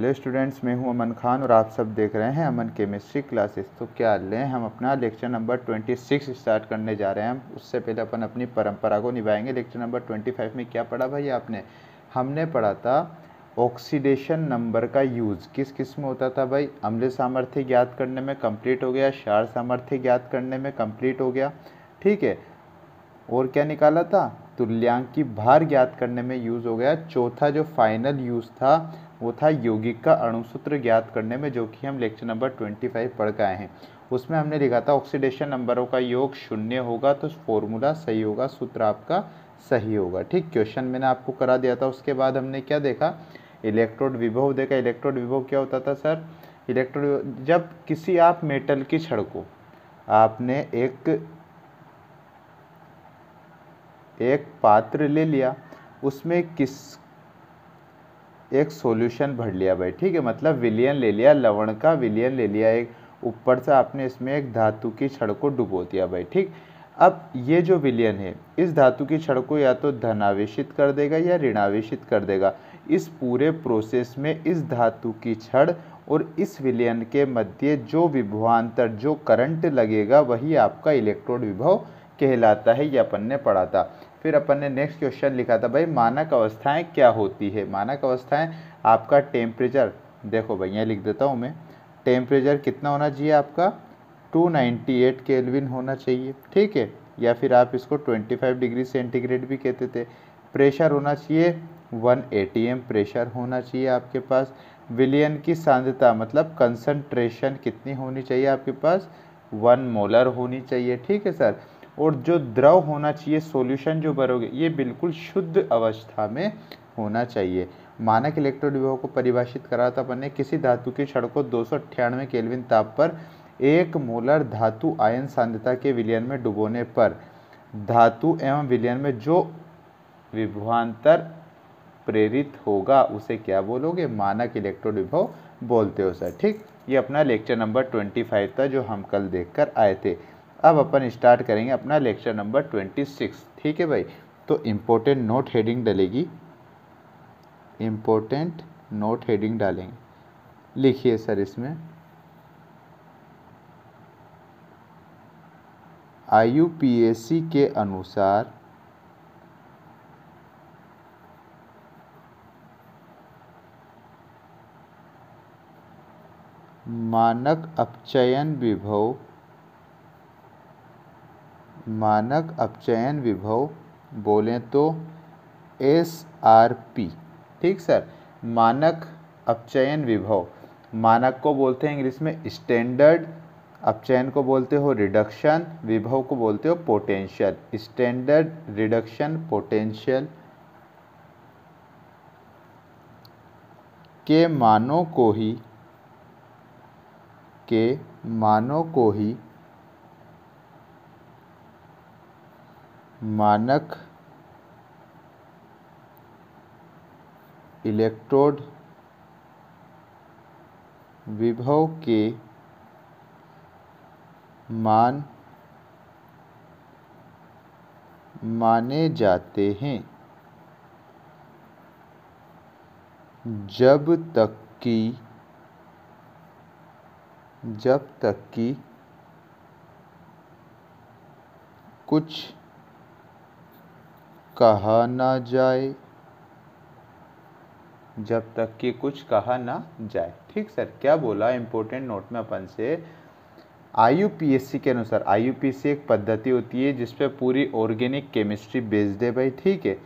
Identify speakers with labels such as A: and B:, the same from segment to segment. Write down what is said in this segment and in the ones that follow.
A: Hello students, मैं हूं अमन खान और आप सब देख रहे हैं अमन केमिस्ट्री क्लासेस। तो क्या लें, हम अपना लेक्चर नंबर 26 स्टार्ट करने जा रहे हैं। उससे पहले अपन अपनी परंपरा को निभाएंगे। लेक्चर नंबर 25 में क्या पढ़ा भाई आपने? हमने पढ़ा था ऑक्सीडेशन नंबर का यूज़ किस किस में होता था भाई। अम्लीय सामर्थ्य ज्ञात करने में कंप्लीट हो गया, क्षार सामर्थ्य ज्ञात करने में कंप्लीट हो गया, ठीक है। और क्या निकाला था? तुल्यांकी भार ज्ञात करने में यूज़ हो गया। चौथा जो फाइनल यूज़ था वो था यौगिक का अणुसूत्र ज्ञात करने में, जो कि हम लेक्चर नंबर 25 पढ़ के आए हैं। उसमें हमने लिखा था ऑक्सीडेशन नंबरों का योग 0 होगा तो फॉर्मूला सही होगा, सूत्र आपका सही होगा, ठीक। क्वेश्चन मैंने आपको करा दिया था। उसके बाद हमने क्या देखा? इलेक्ट्रोड विभव देखा। इलेक्ट्रोड विभव क्या होता था सर? इलेक्ट्रोड जब किसी आप मेटल की छड़ को आपने एक पात्र ले लिया, उसमें एक सॉल्यूशन भर लिया भाई, ठीक है, मतलब विलयन ले लिया, लवण का विलयन ले लिया। एक ऊपर से आपने इसमें एक धातु की छड़ को डुबो दिया भाई, ठीक। अब ये जो विलयन है इस धातु की छड़ को या तो धनावेशित कर देगा या ऋणावेशित कर देगा। इस पूरे प्रोसेस में इस धातु की छड़ और इस विलयन के मध्य जो विभवांतर, जो करंट लगेगा, वही आपका इलेक्ट्रोड विभव कहलाता है। ये अपन ने पढ़ा था। फिर अपन ने नेक्स्ट क्वेश्चन लिखा था भाई मानक अवस्थाएं क्या होती है। मानक अवस्थाएं आपका टेम्परेचर, देखो भाई यहाँ लिख देता हूँ मैं, टेम्परेचर कितना होना चाहिए आपका? 298 केल्विन होना चाहिए, ठीक है, या फिर आप इसको 25 डिग्री सेंटीग्रेड भी कहते थे। प्रेशर होना चाहिए 1 atm प्रेशर होना चाहिए आपके पास। विलयन की सांद्रता मतलब कंसंट्रेशन कितनी होनी चाहिए आपके पास? 1 मोलर होनी चाहिए, ठीक है सर। और जो द्रव होना चाहिए, सॉल्यूशन जो भरोगे, ये बिल्कुल शुद्ध अवस्था में होना चाहिए। मानक इलेक्ट्रोड विभव को परिभाषित करा था अपन ने, किसी धातु की छड़ को 298 केल्विन ताप पर 1 मोलर धातु आयन सांद्रता के विलयन में डुबोने पर धातु एवं विलयन में जो विभवांतर प्रेरित होगा उसे क्या बोलोगे? मानक इलेक्ट्रोड विभव बोलते हो सर, ठीक। ये अपना लेक्चर नंबर 25 था जो हम कल देखकर आए थे। अब अपन स्टार्ट करेंगे अपना लेक्चर नंबर 26, ठीक है भाई। तो इम्पोर्टेंट नोट हेडिंग डलेगी, इम्पोर्टेंट नोट हेडिंग डालेंगे। लिखिए सर इसमें IUPAC के अनुसार मानक अपचयन विभव बोलें तो SRP, ठीक सर। मानक अपचयन विभव, मानक को बोलते हैं इंग्लिश में स्टैंडर्ड, अपचयन को बोलते हो रिडक्शन, विभव को बोलते हो पोटेंशियल। स्टैंडर्ड, रिडक्शन, पोटेंशियल के मानों को ही मानक इलेक्ट्रोड विभव के मान माने जाते हैं जब तक कि कुछ कहा ना जाए, जब तक कि कुछ कहा ना जाए, ठीक सर। क्या बोला इंपॉर्टेंट नोट में अपन से? IUPAC के अनुसार, IUPAC एक पद्धति होती है जिसपे पूरी ऑर्गेनिक केमिस्ट्री बेस्ड है भाई, ठीक है।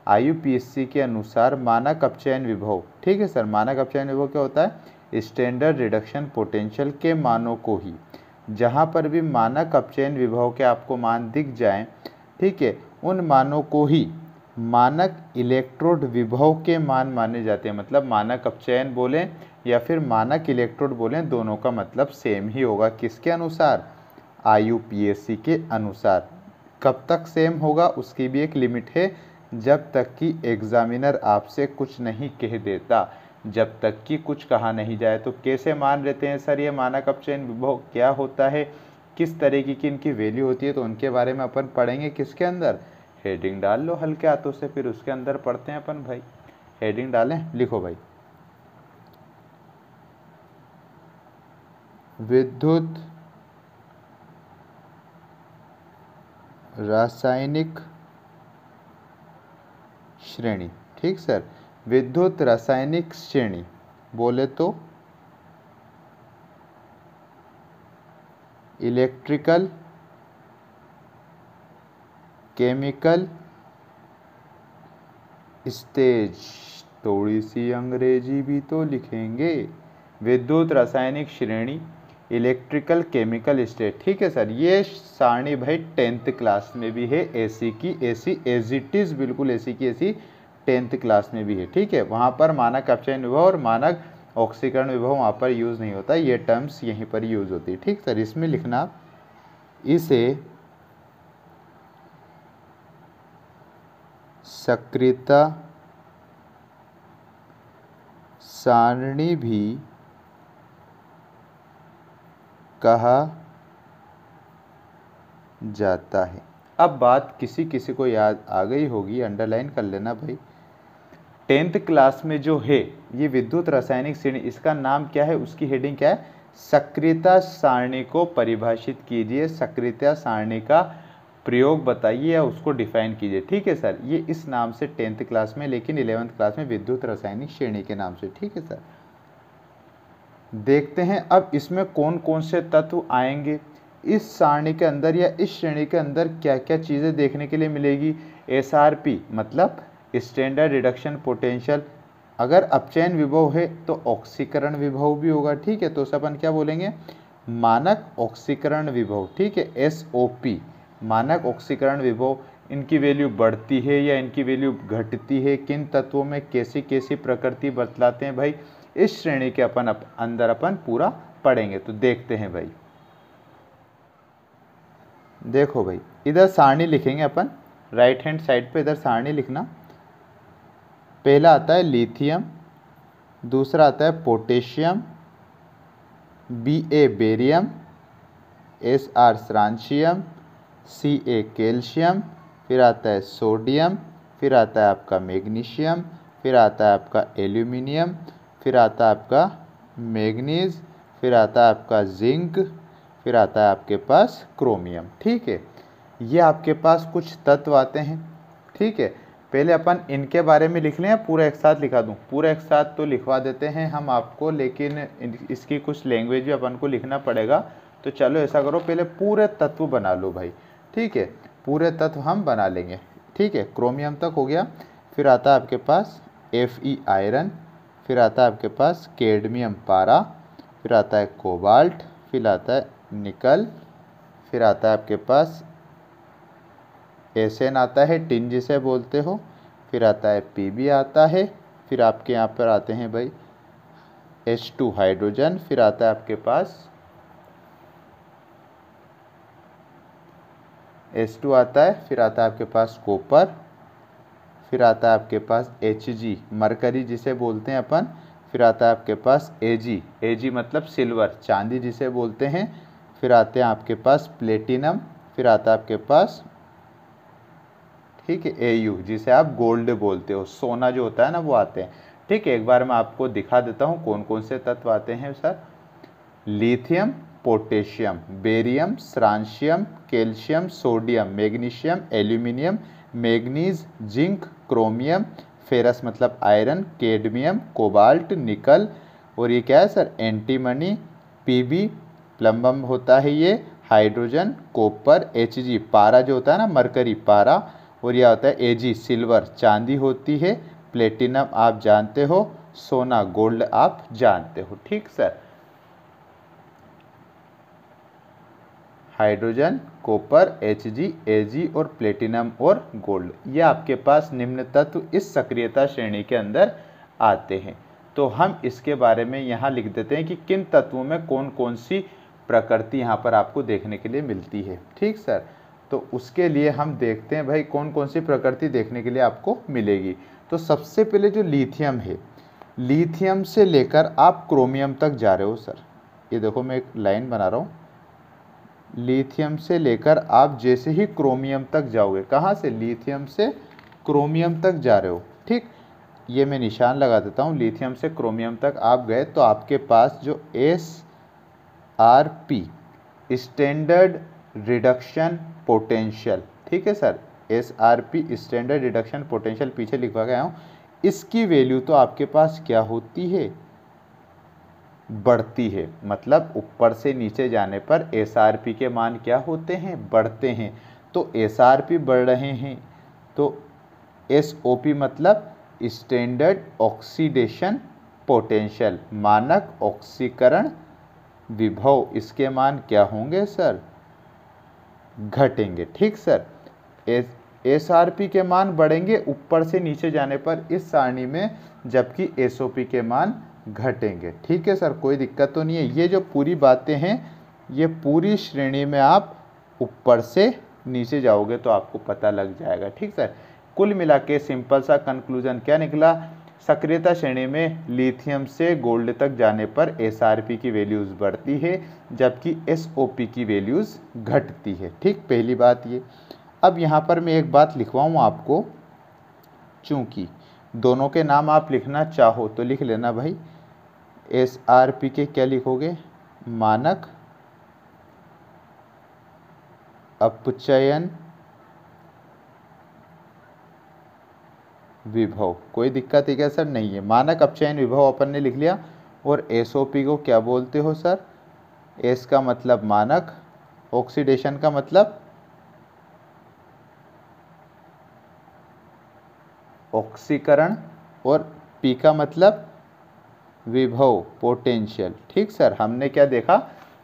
A: IUPAC के अनुसार मानक अपचयन विभव, ठीक है सर। मानक अपचयन विभव क्या होता है? स्टैंडर्ड, रिडक्शन, पोटेंशियल के मानों को ही, जहाँ पर भी मानक अपचयन विभव के आपको मान दिख जाएं, ठीक है, उन मानों को ही मानक इलेक्ट्रोड विभव के मान माने जाते हैं। मतलब मानक अपचयन बोलें या फिर मानक इलेक्ट्रोड बोलें, दोनों का मतलब सेम ही होगा। किसके अनुसार? IUPAC के अनुसार। कब तक सेम होगा उसकी भी एक लिमिट है, जब तक कि एग्जामिनर आपसे कुछ नहीं कह देता, जब तक कि कुछ कहा नहीं जाए। तो कैसे मान लेते हैं सर ये मानक अपचयन विभव क्या होता है, किस तरीके की इनकी वैल्यू होती है, तो उनके बारे में अपन पढ़ेंगे। किसके अंदर? हेडिंग डाल लो हल्के हाथों से, फिर उसके अंदर पढ़ते हैं अपन भाई। हेडिंग डालें, लिखो भाई विद्युत रासायनिक श्रेणी। ठीक सर, विद्युत रासायनिक श्रेणी बोले तो इलेक्ट्रिकल, केमिकल स्टेज, थोड़ी सी अंग्रेजी भी तो लिखेंगे। विद्युत रासायनिक श्रेणी, इलेक्ट्रिकल केमिकल स्टेज। ठीक है सर, ये सारणी भाई 10th क्लास में भी है, एसी की एसी, एज इट इज बिल्कुल एसी की एसी 10th क्लास में भी है। ठीक है, वहाँ पर मानक अपचयन विभव और मानक ऑक्सीकरण विभव वहाँ पर यूज़ नहीं होता, ये टर्म्स यहीं पर यूज़ होती है। ठीक सर, इसमें लिखना इसे सक्रियता सारणी भी कहा जाता है। अब बात किसी किसी को याद आ गई होगी, अंडरलाइन कर लेना भाई। 10th क्लास में जो है ये विद्युत रासायनिक श्रेणी, इसका नाम क्या है, उसकी हेडिंग क्या है, सक्रियता सारणी को परिभाषित कीजिए, सक्रियता सारणी का प्रयोग बताइए या उसको डिफाइन कीजिए। ठीक है सर, ये इस नाम से 10th क्लास में, लेकिन 11th क्लास में विद्युत रासायनिक श्रेणी के नाम से। ठीक है सर, देखते हैं अब इसमें कौन कौन से तत्व आएंगे इस सारणी के अंदर या इस श्रेणी के अंदर, क्या क्या चीज़ें देखने के लिए मिलेगी। एसआरपी मतलब स्टैंडर्ड रिडक्शन पोटेंशियल, अगर अपचयन विभव है तो ऑक्सीकरण विभव भी होगा। ठीक है, तो उसे अपन क्या बोलेंगे, मानक ऑक्सीकरण विभव। ठीक है, एसओपी मानक ऑक्सीकरण विभव। इनकी वैल्यू बढ़ती है या इनकी वैल्यू घटती है, किन तत्वों में कैसी कैसी प्रकृति बतलाते हैं भाई, इस श्रेणी के अंदर अपन पूरा पढ़ेंगे। तो देखते हैं भाई, देखो भाई इधर सारणी लिखेंगे अपन, राइट हैंड साइड पे इधर सारणी लिखना। पहला आता है लिथियम, दूसरा आता है potassium, Ba barium, Sr स्ट्रांशियम, Ca calcium, फिर आता है सोडियम, फिर आता है आपका मैग्नीशियम, फिर आता है आपका एल्यूमिनियम, फिर आता है आपका मैग्नीज, फिर आता है आपका जिंक, फिर आता है आपके पास क्रोमियम। ठीक है, ये आपके पास कुछ तत्व आते हैं। ठीक है, पहले अपन इनके बारे में लिख लें या पूरा एक साथ लिखा दूं, पूरा एक साथ तो लिखवा देते हैं हम आपको, लेकिन इसकी कुछ लैंग्वेज भी अपन को लिखना पड़ेगा। तो चलो ऐसा करो, पहले पूरे तत्व बना लो भाई। ठीक है, पूरे तत्व हम बना लेंगे। ठीक है, क्रोमियम तक हो गया, फिर आता है आपके पास Fe आयरन, फिर आता है आपके पास कैडमियम पारा, फिर आता है कोबाल्ट, फिर आता है निकल, फिर आता है आपके पास एसएन आता है, टिन जिसे बोलते हो, फिर आता है Pb आता है, फिर आपके यहाँ पर आते हैं भाई H2 हाइड्रोजन, फिर आता है आपके पास H2 आता है, फिर आता है आपके पास कॉपर, फिर आता है आपके पास Hg मरकरी जिसे बोलते हैं अपन, फिर आता है आपके पास Ag मतलब सिल्वर चांदी जिसे बोलते हैं, फिर आते हैं आपके पास प्लेटिनम, फिर आता है आपके पास ठीक है Au जिसे आप गोल्ड बोलते हो, सोना जो होता है ना वो आते हैं। ठीक है, एक बार मैं आपको दिखा देता हूँ कौन कौन से तत्व आते हैं sir. Lithium, potassium, barium, स्ट्रांशियम, calcium, sodium, magnesium, aluminium, manganese, zinc, chromium, ferrous मतलब आयरन, कैडमियम, कोबाल्ट, निकल, और ये क्या है सर, एंटीमनी, Pb प्लम्बम होता है ये, हाइड्रोजन, कॉपर, Hg पारा जो होता है ना मरकरी पारा, और यह होता है Ag सिल्वर चांदी होती है, प्लेटिनम आप जानते हो, सोना गोल्ड आप जानते हो। ठीक sir, hydrogen, copper, Hg, Ag और प्लेटिनम और गोल्ड, ये आपके पास निम्न तत्व इस सक्रियता श्रेणी के अंदर आते हैं। तो हम इसके बारे में यहाँ लिख देते हैं कि किन तत्वों में कौन कौन सी प्रकृति यहाँ पर आपको देखने के लिए मिलती है। ठीक सर, तो उसके लिए हम देखते हैं भाई कौन कौन सी प्रकृति देखने के लिए आपको मिलेगी। तो सबसे पहले जो लिथियम है, लिथियम से लेकर आप क्रोमियम तक जा रहे हो सर, ये देखो मैं एक लाइन बना रहा हूँ, लिथियम से लेकर आप जैसे ही क्रोमियम तक जाओगे, कहाँ से, लिथियम से क्रोमियम तक जा रहे हो। ठीक, ये मैं निशान लगा देता हूँ, लिथियम से क्रोमियम तक आप गए तो आपके पास जो SRP स्टैंडर्ड रिडक्शन पोटेंशियल, ठीक है sir, SRP standard reduction potential पीछे लिखवा गया हूँ। इसकी वैल्यू तो आपके पास क्या होती है, बढ़ती है, मतलब ऊपर से नीचे जाने पर SRP के मान क्या होते हैं, बढ़ते हैं। तो SRP बढ़ रहे हैं तो SOP मतलब स्टैंडर्ड ऑक्सीडेशन पोटेंशियल, मानक ऑक्सीकरण विभव, इसके मान क्या होंगे सर, घटेंगे। ठीक सर, SRP के मान बढ़ेंगे ऊपर से नीचे जाने पर इस सारणी में, जबकि SOP के मान घटेंगे। ठीक है सर, कोई दिक्कत तो नहीं है। ये जो पूरी बातें हैं ये पूरी श्रेणी में आप ऊपर से नीचे जाओगे तो आपको पता लग जाएगा। ठीक सर, कुल मिला के सिंपल सा कंक्लूजन क्या निकला, सक्रियता श्रेणी में लिथियम से गोल्ड तक जाने पर SRP की वैल्यूज बढ़ती है जबकि SOP की वैल्यूज घटती है। ठीक, पहली बात ये। अब यहाँ पर मैं एक बात लिखवाऊँ आपको, चूंकि दोनों के नाम आप लिखना चाहो तो लिख लेना भाई। SRP के क्या लिखोगे, मानक अपचयन विभव, कोई दिक्कत है क्या सर, नहीं है। मानक अपचयन विभव अपन ने लिख लिया। और SOP को क्या बोलते हो सर, S का मतलब मानक, ऑक्सीडेशन का मतलब ऑक्सीकरण, और P का मतलब विभव, पोटेंशियल। ठीक सर, हमने क्या देखा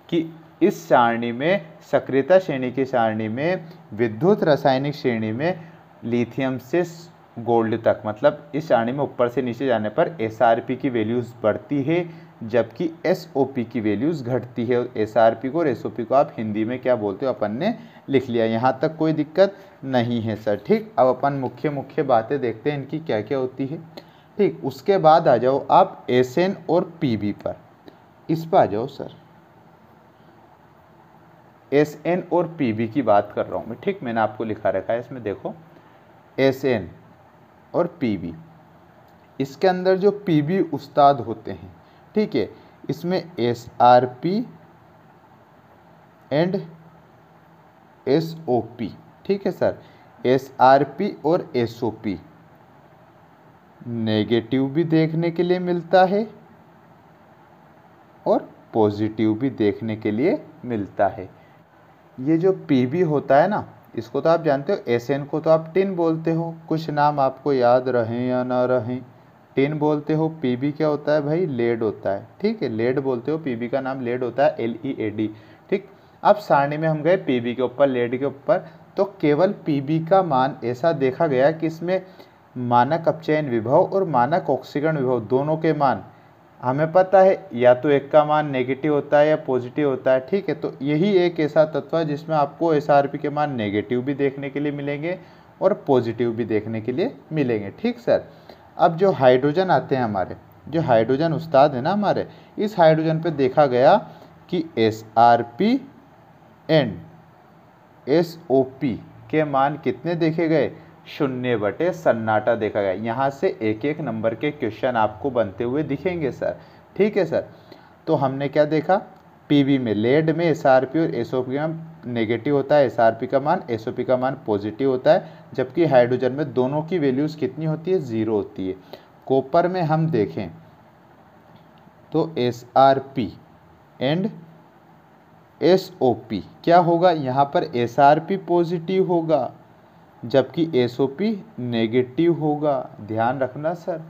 A: कि इस सारणी में, सक्रियता श्रेणी की सारणी में, विद्युत रासायनिक श्रेणी में लिथियम से गोल्ड तक, मतलब इस सारणी में ऊपर से नीचे जाने पर SRP की वैल्यूज बढ़ती है जबकि SOP की वैल्यूज घटती है। और SRP को और SOP को आप हिंदी में क्या बोलते हो अपन ने लिख लिया, यहाँ तक कोई दिक्कत नहीं है सर। ठीक, अब अपन मुख्य मुख्य बातें देखते हैं इनकी क्या क्या होती है। ठीक, उसके बाद आ जाओ आप SN और PB पर, इस पर आ जाओ सर। SN और PB की बात कर रहा हूँ मैं। ठीक, मैंने आपको लिखा रखा है इसमें, देखो SN और PB, इसके अंदर जो PB उस्ताद होते हैं, ठीक है, इसमें SRP एंड SOP, ठीक है सर, SRP और SOP नेगेटिव भी देखने के लिए मिलता है और पॉजिटिव भी देखने के लिए मिलता है। ये जो PB होता है ना, इसको तो आप जानते हो, SN को तो आप टिन बोलते हो, कुछ नाम आपको याद रहें या ना रहें, टिन बोलते हो। PB क्या होता है भाई, लेड होता है। ठीक है, लेड बोलते हो, PB का नाम लेड होता है, LEAD। ठीक, अब सारणी में हम गए PB के ऊपर, लेड के ऊपर, तो केवल PB का मान ऐसा देखा गया कि इसमें मानक अपचयन विभव और मानक ऑक्सीकरण विभव दोनों के मान हमें पता है, या तो एक का मान नेगेटिव होता है या पॉजिटिव होता है। ठीक है, तो यही एक ऐसा तत्व है जिसमें आपको SRP के मान नेगेटिव भी देखने के लिए मिलेंगे और पॉजिटिव भी देखने के लिए मिलेंगे। ठीक सर, अब जो हाइड्रोजन आते हैं हमारे, जो हाइड्रोजन उस्ताद है ना हमारे, इस हाइड्रोजन पे देखा गया कि SRP एंड SOP के मान कितने देखे गए, 0 सन्नाटा देखा गया। यहाँ से एक एक नंबर के क्वेश्चन आपको बनते हुए दिखेंगे सर। ठीक है सर, तो हमने क्या देखा, PB में, लेड में SRP और SOP का नेगेटिव होता है, SRP का मान, SOP का मान पॉजिटिव होता है, जबकि हाइड्रोजन में दोनों की वैल्यूज कितनी होती है, 0 होती है। कॉपर में हम देखें तो SRP एंड SOP क्या होगा, यहाँ पर SRP पॉजिटिव होगा जबकि SOP नेगेटिव होगा। ध्यान रखना सर,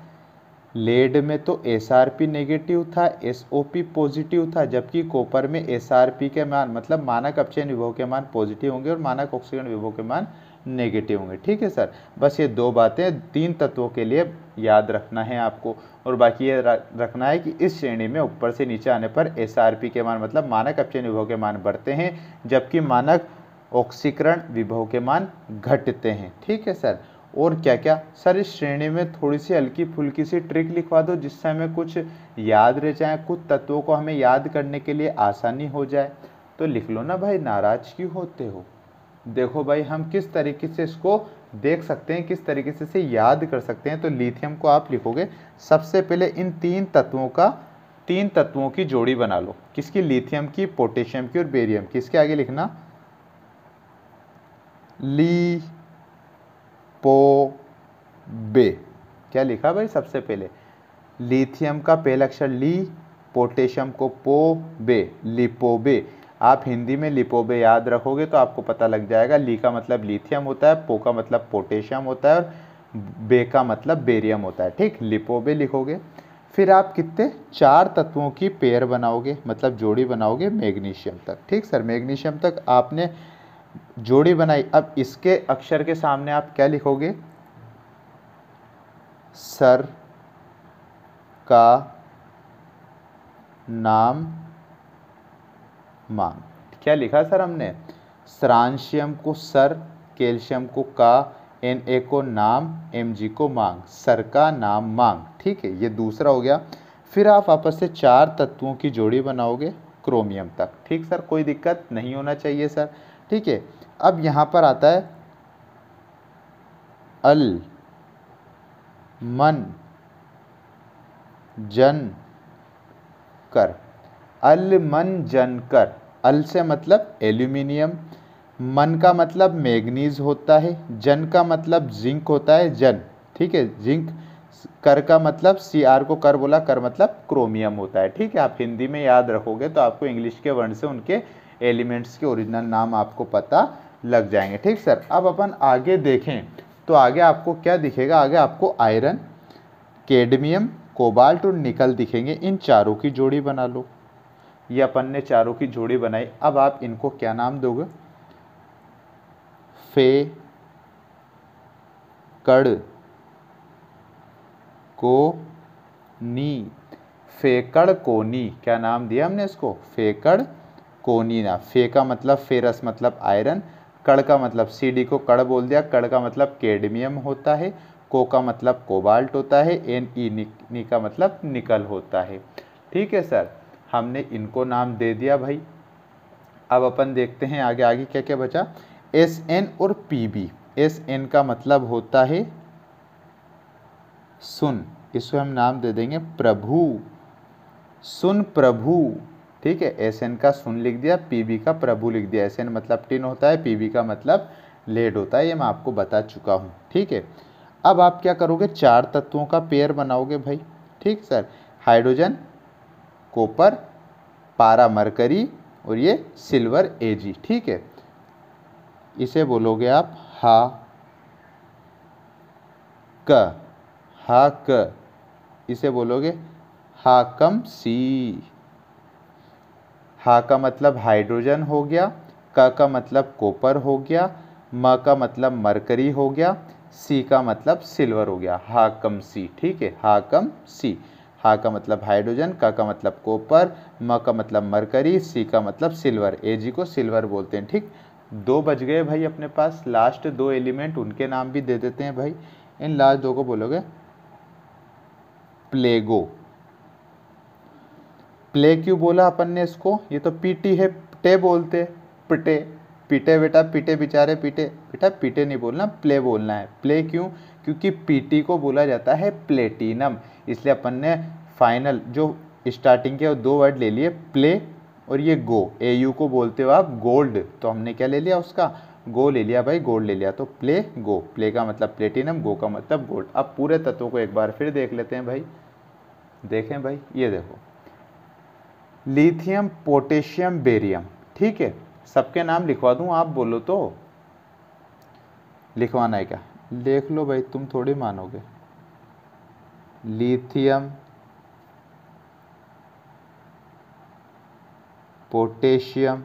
A: लेड में तो SRP नेगेटिव था, SOP पॉजिटिव था, जबकि कॉपर में SRP के मान, मतलब मानक अपचयन विभव के मान पॉजिटिव होंगे और मानक ऑक्सीकरण विभव के मान नेगेटिव होंगे। ठीक है सर, बस ये दो बातें 3 तत्वों के लिए याद रखना है आपको। और बाकी ये रखना है कि इस श्रेणी में ऊपर से नीचे आने पर SRP के मान, मतलब मानक अपचयन विभव के मान बढ़ते हैं जबकि मानक ऑक्सीकरण विभव के मान घटते हैं। ठीक है सर, और क्या क्या सर, इस श्रेणी में थोड़ी सी हल्की फुल्की सी ट्रिक लिखवा दो जिससे हमें कुछ याद रह जाए, कुछ तत्वों को हमें याद करने के लिए आसानी हो जाए। तो लिख लो ना भाई, नाराज क्यों होते हो। देखो भाई, हम किस तरीके से इसको देख सकते हैं, किस तरीके से याद कर सकते हैं। तो लिथियम को आप लिखोगे सबसे पहले इन 3 तत्वों का तीन तत्वों की जोड़ी बना लो। किसकी? लिथियम की, पोटेशियम की और बेरियम की। इसके आगे लिखना ली पो बे। क्या लिखा भाई? सबसे पहले लिथियम का पहला अक्षर ली, पोटेशियम को पो, बे, लिपोबे। आप हिंदी में लिपोबे याद रखोगे तो आपको पता लग जाएगा। ली का मतलब लिथियम होता है, पो का मतलब पोटेशियम होता है और बे का मतलब बेरियम होता है। ठीक, लिपोबे लिखोगे। फिर आप कितने? 4 तत्वों की पेयर बनाओगे, मतलब जोड़ी बनाओगे मैग्नीशियम तक। ठीक सर, मैग्नीशियम तक आपने जोड़ी बनाई। अब इसके अक्षर के सामने आप क्या लिखोगे? सर का नाम मांग। क्या लिखा सर हमने? स्ट्रांशियम को सर, कैल्शियम को का, Na को नाम, Mg को मांग। सर का नाम मांग। ठीक है, ये दूसरा हो गया। फिर आप आपस से 4 तत्वों की जोड़ी बनाओगे क्रोमियम तक। ठीक सर, कोई दिक्कत नहीं होना चाहिए सर। ठीक है, अब यहाँ पर आता है अल मन जन कर। अल मन जन कर। अल से मतलब एल्यूमिनियम, मन का मतलब मैग्नीज होता है, जन का मतलब जिंक होता है, जन। ठीक है, जिंक। कर का मतलब Cr को कर बोला, कर मतलब क्रोमियम होता है। ठीक है, आप हिंदी में याद रखोगे तो आपको इंग्लिश के वर्ण से उनके एलिमेंट्स के ओरिजिनल नाम आपको पता लग जाएंगे। ठीक सर, अब अपन आगे देखें तो आगे आपको क्या दिखेगा? आगे आपको आयरन, कैडमियम, कोबाल्ट और निकल दिखेंगे। इन चारों की जोड़ी बना लो। ये अपन ने चारों की जोड़ी बनाई। अब आप इनको क्या नाम दोगे? फे कड़ को नी। फेकड़ कोनी। क्या नाम दिया हमने इसको? फेकड़ कोनी ना। फे का मतलब फेरस मतलब आयरन, कड़ का मतलब Cd को कड़ बोल दिया, कड़ का मतलब कैडमियम होता है, को का मतलब कोबाल्ट होता है, नी का मतलब निकल होता है। ठीक है सर, हमने इनको नाम दे दिया भाई। अब अपन देखते हैं आगे आगे क्या क्या बचा। Sn और Pb। Sn का मतलब होता है सुन, इसको हम नाम दे देंगे प्रभु। सुन प्रभु। ठीक है, Sn का सुन लिख दिया, Pb का प्रभु लिख दिया। Sn मतलब टिन होता है, Pb का मतलब लेड होता है, ये मैं आपको बता चुका हूँ। ठीक है, अब आप क्या करोगे? 4 तत्वों का पेयर बनाओगे भाई। ठीक सर, हाइड्रोजन, कॉपर, पारा मरकरी और ये सिल्वर Ag। ठीक है, इसे बोलोगे आप हा क। हा क, इसे बोलोगे हाकम सी। हा का मतलब हाइड्रोजन हो गया, क का मतलब कॉपर हो गया, म का मतलब मरकरी हो गया, सी का मतलब सिल्वर हो गया। हाकम सी। ठीक है, हाकम सी। हा का मतलब हाइड्रोजन, क का मतलब कॉपर, म का मतलब मरकरी, सी का मतलब सिल्वर। Ag को सिल्वर बोलते हैं। ठीक, 2 बच गए भाई अपने पास। लास्ट 2 एलिमेंट, उनके नाम भी दे देते हैं भाई। इन लास्ट 2 को बोलोगे प्लेगो। प्ले क्यों बोला अपन ने इसको? ये तो पीटी है, पटे बोलते, पिटे, पीटे बेटा, पीटे बेचारे, पीटे बेटा, पीटे नहीं बोलना, प्ले बोलना है। प्ले क्यों? क्योंकि पीटी को बोला जाता है प्लेटिनम, इसलिए अपन ने फाइनल जो स्टार्टिंग के 2 वर्ड ले लिए, प्ले और ये गो। एयू को बोलते हो आप गोल्ड, तो हमने क्या ले लिया? उसका गो ले लिया भाई, गोल्ड ले लिया। तो प्ले गो, प्ले का मतलब प्लेटिनम, गो का मतलब गोल्ड। अब पूरे तत्वों को एक बार फिर देख लेते हैं भाई। देखें भाई, ये देखो, लिथियम, पोटेशियम, बेरियम। ठीक है, सबके नाम लिखवा दूं, आप बोलो तो। लिखवाना है क्या? देख लो भाई, तुम थोड़ी मानोगे। Lithium, potassium,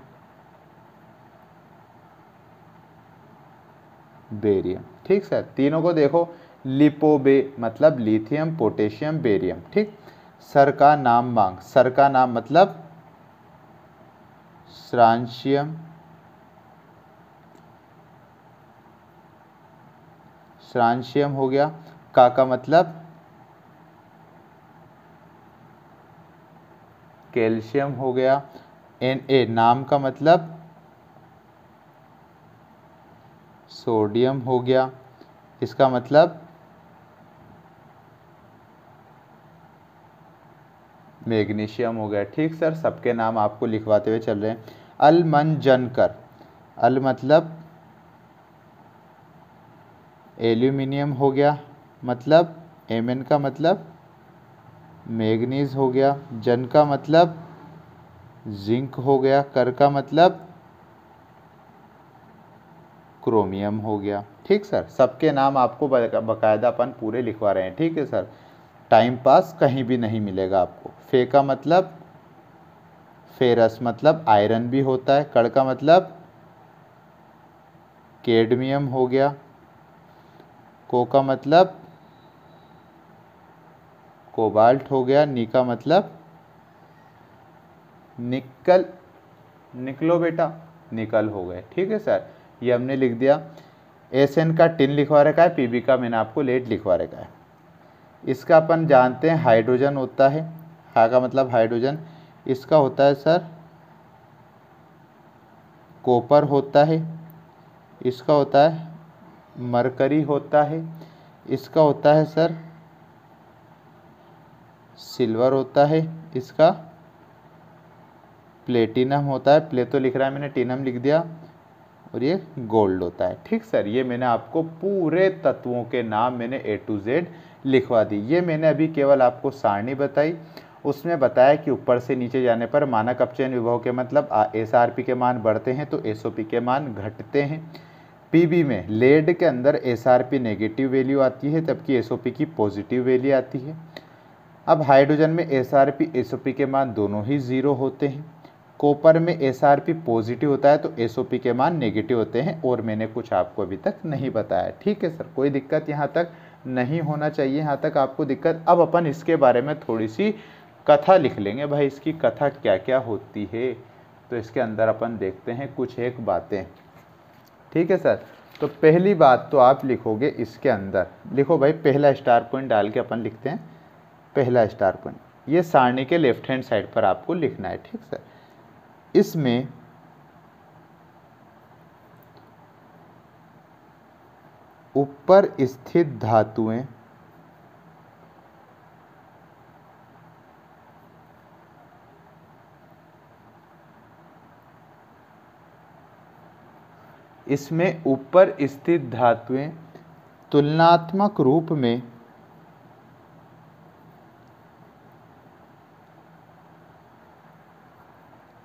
A: barium. ठीक सर, तीनों को देखो। लिपोबे मतलब लिथियम, पोटेशियम, बेरियम। ठीक, सर का नाम मांग। सर का नाम मतलब स्ट्रांशियम, स्ट्रांशियम हो गया। का मतलब कैल्शियम हो गया। Na नाम का मतलब सोडियम हो गया। इसका मतलब मैग्नीशियम हो गया। ठीक सर, सबके नाम आपको लिखवाते हुए चल रहे हैं। अलमंजनकर, अल मतलब एल्यूमिनियम हो गया, मतलब एमएन का मतलब मैग्नीज हो गया, जन का मतलब जिंक हो गया, कर का मतलब क्रोमियम हो गया। ठीक सर, सबके नाम आपको बकायदा अपन पूरे लिखवा रहे हैं। ठीक है सर, टाइम पास कहीं भी नहीं मिलेगा आपको। फे का मतलब फेरस मतलब आयरन भी होता है, कड़ का मतलब कैडमियम हो गया, को का मतलब कोबाल्ट हो गया, नी का मतलब निकल, निकलो बेटा, निकल हो गए। ठीक है सर, ये हमने लिख दिया। एसएन का टिन लिखवा रखा है, पीबी का मैंने आपको लेड लिखवा रखा है। इसका अपन जानते हैं हाइड्रोजन होता है, हा का मतलब हाइड्रोजन। इसका होता है सर कॉपर होता है, इसका होता है मरकरी होता है, इसका होता है सर सिल्वर होता है, इसका प्लेटिनम होता है, प्लेटो लिख रहा है मैंने, टिनम लिख दिया, और ये गोल्ड होता है। ठीक सर, ये मैंने आपको पूरे तत्वों के नाम मैंने A to Z लिखवा दी। ये मैंने अभी केवल आपको सारणी बताई, उसमें बताया कि ऊपर से नीचे जाने पर मानक अपचयन विभव के मतलब SRP के मान बढ़ते हैं तो SOP के मान घटते हैं। पीबी में लेड के अंदर SRP नेगेटिव वैल्यू आती है जबकि SOP की पॉजिटिव वैल्यू आती है। अब हाइड्रोजन में SRP SOP के मान दोनों ही जीरो होते हैं। कॉपर में SRP पॉजिटिव होता है तो SOP के मान नेगेटिव होते हैं, और मैंने कुछ आपको अभी तक नहीं बताया। ठीक है सर, कोई दिक्कत यहाँ तक नहीं होना चाहिए, यहाँ तक आपको दिक्कत। अब अपन इसके बारे में थोड़ी सी कथा लिख लेंगे, भाई इसकी कथा क्या क्या होती है, तो इसके अंदर अपन देखते हैं कुछ एक बातें। ठीक है सर, तो पहली बात तो आप लिखोगे इसके अंदर, लिखो भाई पहला स्टार पॉइंट डाल के अपन लिखते हैं पहला स्टार पॉइंट, ये सारणी के लेफ्ट हैंड साइड पर आपको लिखना है। ठीक सर, इसमें ऊपर स्थित धातुएं इसमें ऊपर स्थित धातुएं तुलनात्मक रूप में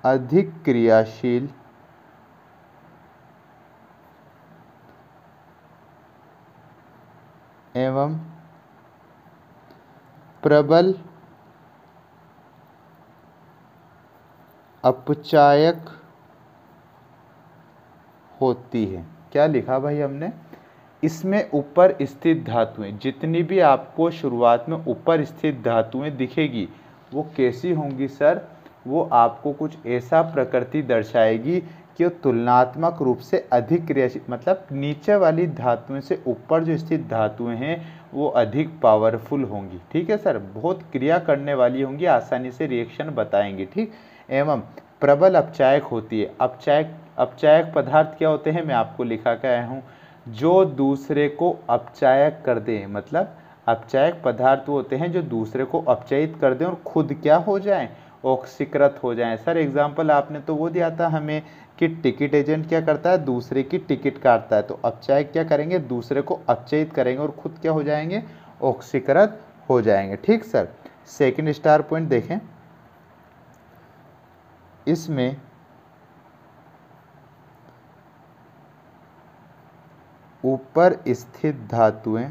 A: अधिक क्रियाशील एवं प्रबल अपचायक होती है। क्या लिखा भाई हमने, इसमें ऊपर स्थित धातुएं, जितनी भी आपको शुरुआत में ऊपर स्थित धातुएं दिखेगी वो कैसी होंगी सर, वो आपको कुछ ऐसा प्रकृति दर्शाएगी कि वो तुलनात्मक रूप से अधिक क्रियाशील, मतलब नीचे वाली धातुएं से ऊपर जो स्थित धातुएं हैं वो अधिक पावरफुल होंगी। ठीक है सर, बहुत क्रिया करने वाली होंगी, आसानी से रिएक्शन बताएंगी। ठीक, एवं प्रबल अपचायक होती है। अपचायक पदार्थ क्या होते हैं, मैं आपको लिखा के आया हूँ, जो दूसरे को अपचायक कर दें, मतलब अपचायक पदार्थ वो होते हैं जो दूसरे को अपचयित कर दें और खुद क्या हो जाएं, ऑक्सीकृत हो जाएं। सर एग्जाम्पल आपने तो वो दिया था हमें कि टिकट एजेंट क्या करता है, दूसरे की टिकट काटता है, तो अपचायक क्या करेंगे, दूसरे को अपचयित करेंगे और खुद क्या हो जाएंगे, ऑक्सीकृत हो जाएंगे। ठीक सर, सेकंड स्टार पॉइंट देखें, इसमें ऊपर स्थित धातुएं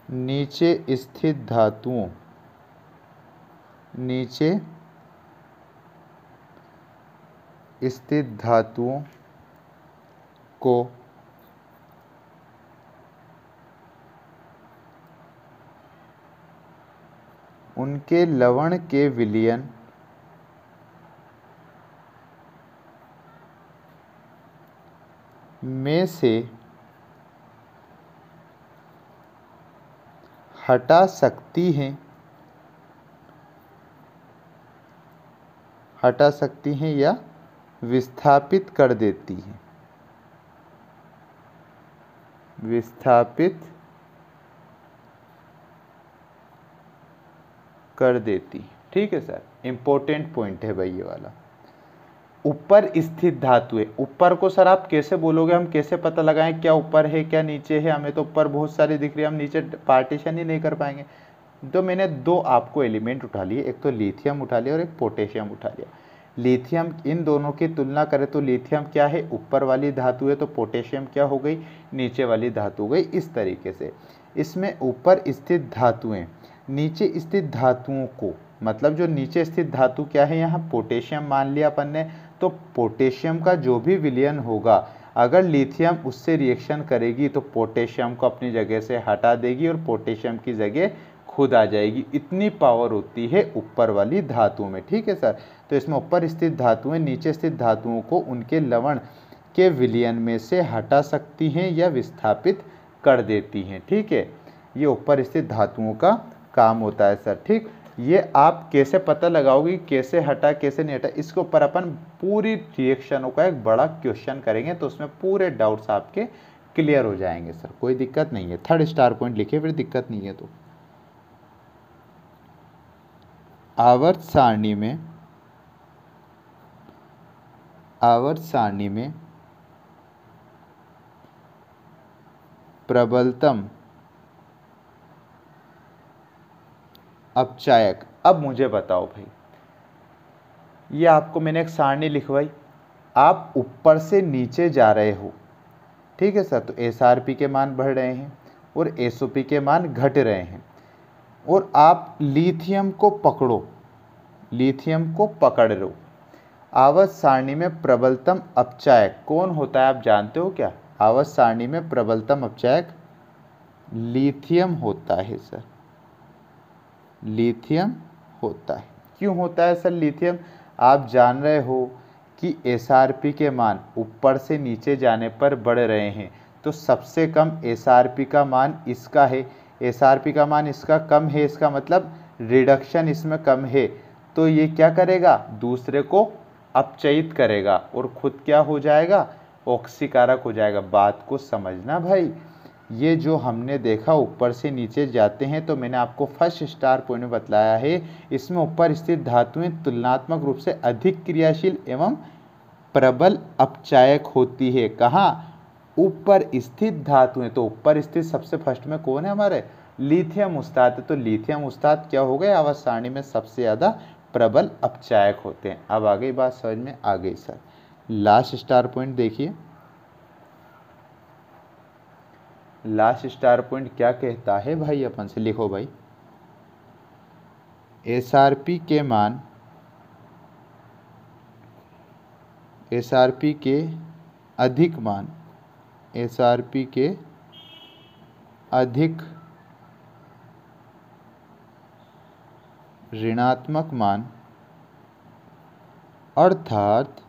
A: नीचे स्थित धातुओं को उनके लवण के विलयन में से हटा सकती हैं या विस्थापित कर देती हैं। विस्थापित कर देती। ठीक है सर, इंपॉर्टेंट पॉइंट है भाई ये वाला। ऊपर स्थित धातुएं, ऊपर को सर आप कैसे बोलोगे, हम कैसे पता लगाएं क्या ऊपर है क्या नीचे है, हमें तो ऊपर बहुत सारी दिख रही है, हम नीचे पार्टीशन ही नहीं कर पाएंगे। तो मैंने दो आपको एलिमेंट उठा लिए, एक तो लिथियम उठा लिया और एक पोटेशियम उठा लिया। लिथियम, इन दोनों की तुलना करें तो लिथियम क्या है, ऊपर वाली धातु है, तो पोटेशियम क्या हो गई, नीचे वाली धातु हो गई। इस तरीके से इसमें ऊपर स्थित धातुएं नीचे स्थित धातुओं को, मतलब जो नीचे स्थित धातु क्या है, यहाँ पोटेशियम मान लिया अपन ने, तो पोटेशियम का जो भी विलयन होगा, अगर लिथियम उससे रिएक्शन करेगी तो पोटेशियम को अपनी जगह से हटा देगी और पोटेशियम की जगह खुद आ जाएगी। इतनी पावर होती है ऊपर वाली धातुओं में। ठीक है सर, तो इसमें ऊपर स्थित धातुएं नीचे स्थित धातुओं को उनके लवण के विलयन में से हटा सकती हैं या विस्थापित कर देती हैं। ठीक है, ये ऊपर स्थित धातुओं का काम होता है सर। ठीक, ये आप कैसे पता लगाओगे, कैसे हटा कैसे नहीं हटा, इसके ऊपर अपन पूरी रिएक्शनों का एक बड़ा क्वेश्चन करेंगे, तो उसमें पूरे डाउट्स आपके क्लियर हो जाएंगे सर, कोई दिक्कत नहीं है। 3rd स्टार पॉइंट लिखिए, फिर दिक्कत नहीं है। तो आवर्त सारणी में प्रबलतम अपचायक। अब मुझे बताओ भाई, ये आपको मैंने एक सारणी लिखवाई, आप ऊपर से नीचे जा रहे हो। ठीक है सर, तो एसआरपी के मान बढ़ रहे हैं और एसओपी के मान घट रहे हैं, और आप लिथियम को पकड़ो, लिथियम को पकड़ लो। आवर्त सारणी में प्रबलतम अपचायक कौन होता है, आप जानते हो क्या? आवर्त सारणी में प्रबलतम अपचायक लिथियम होता है सर, लिथियम होता है। क्यों होता है सर लिथियम? आप जान रहे हो कि एसआरपी के मान ऊपर से नीचे जाने पर बढ़ रहे हैं, तो सबसे कम एसआरपी का मान इसका है, एसआरपी का मान इसका कम है, इसका मतलब रिडक्शन इसमें कम है, तो ये क्या करेगा, दूसरे को अपचयित करेगा और खुद क्या हो जाएगा, ऑक्सीकारक हो जाएगा। बात को समझना भाई, ये जो हमने देखा ऊपर से नीचे जाते हैं, तो मैंने आपको 1st स्टार पॉइंट में बतलाया है, इसमें ऊपर स्थित धातुएं तुलनात्मक रूप से अधिक क्रियाशील एवं प्रबल अपचायक होती है। कहाँ? ऊपर स्थित धातुएं। तो ऊपर स्थित सबसे फर्स्ट में कौन है हमारे? लिथियम उस्ताद। तो लिथियम उस्ताद क्या हो गए, आवर्त सारणी में सबसे ज़्यादा प्रबल अपचायक होते हैं। अब आ गई बात समझ में आ गई सर। लास्ट स्टार पॉइंट देखिए, लास्ट स्टार पॉइंट क्या कहता है भाई, अपन से लिखो भाई, एसआरपी के मान, एसआरपी के अधिक मान, एसआरपी के अधिक ऋणात्मक मान अर्थात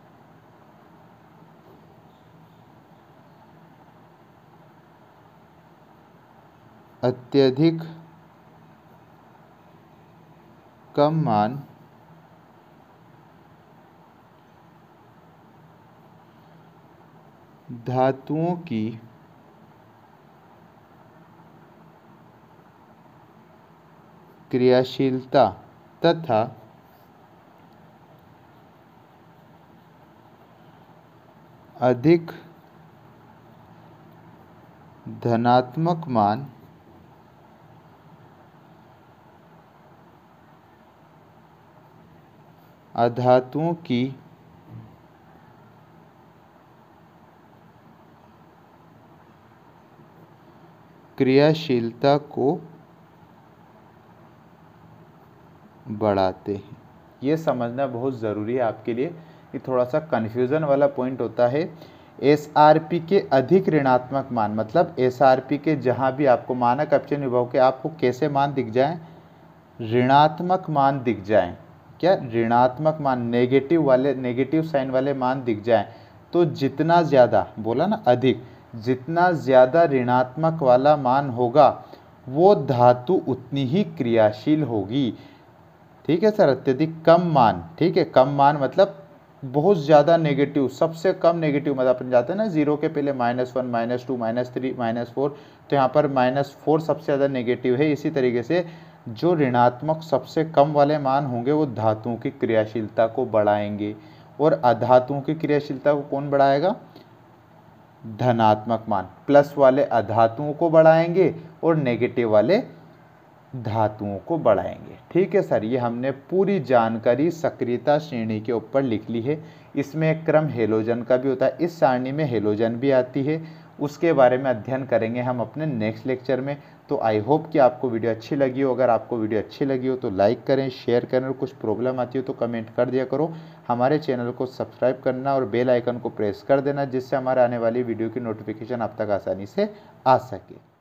A: अत्यधिक कम मान धातुओं की क्रियाशीलता तथा अधिक धनात्मक मान अधातुओं की क्रियाशीलता को बढ़ाते हैं। ये समझना बहुत ज़रूरी है आपके लिए, ये थोड़ा सा कन्फ्यूज़न वाला पॉइंट होता है। एसआरपी के अधिक ऋणात्मक मान, मतलब एसआरपी के जहाँ भी आपको मानक अपचयन विभव के आपको कैसे मान दिख जाएं, ऋणात्मक मान दिख जाएं। क्या? ऋणात्मक मान, नेगेटिव वाले, नेगेटिव साइन वाले मान दिख जाएं, तो जितना ज़्यादा, बोला ना अधिक, जितना ज़्यादा ऋणात्मक वाला मान होगा वो धातु उतनी ही क्रियाशील होगी। ठीक है सर। अत्यधिक कम मान, ठीक है, कम मान मतलब बहुत ज़्यादा नेगेटिव, सबसे कम नेगेटिव, मतलब अपन जाते हैं ना जीरो के पहले -1 -2 -3 -4, तो यहाँ पर -4 सबसे ज़्यादा नेगेटिव है। इसी तरीके से जो ऋणात्मक सबसे कम वाले मान होंगे वो धातुओं की क्रियाशीलता को बढ़ाएंगे, और अधातुओं की क्रियाशीलता को कौन बढ़ाएगा? धनात्मक मान। प्लस वाले अधातुओं को बढ़ाएंगे और नेगेटिव वाले धातुओं को बढ़ाएंगे। ठीक है सर, ये हमने पूरी जानकारी सक्रियता श्रेणी के ऊपर लिख ली है। इसमें एक क्रम हेलोजन का भी होता है, इस सारणी में हेलोजन भी आती है, उसके बारे में अध्ययन करेंगे हम अपने नेक्स्ट लेक्चर में। तो आई होप कि आपको वीडियो अच्छी लगी हो। अगर आपको वीडियो अच्छी लगी हो तो लाइक करें, शेयर करें, और कुछ प्रॉब्लम आती हो तो कमेंट कर दिया करो। हमारे चैनल को सब्सक्राइब करना और बेल आइकन को प्रेस कर देना, जिससे हमारे आने वाली वीडियो की नोटिफिकेशन आप तक आसानी से आ सके।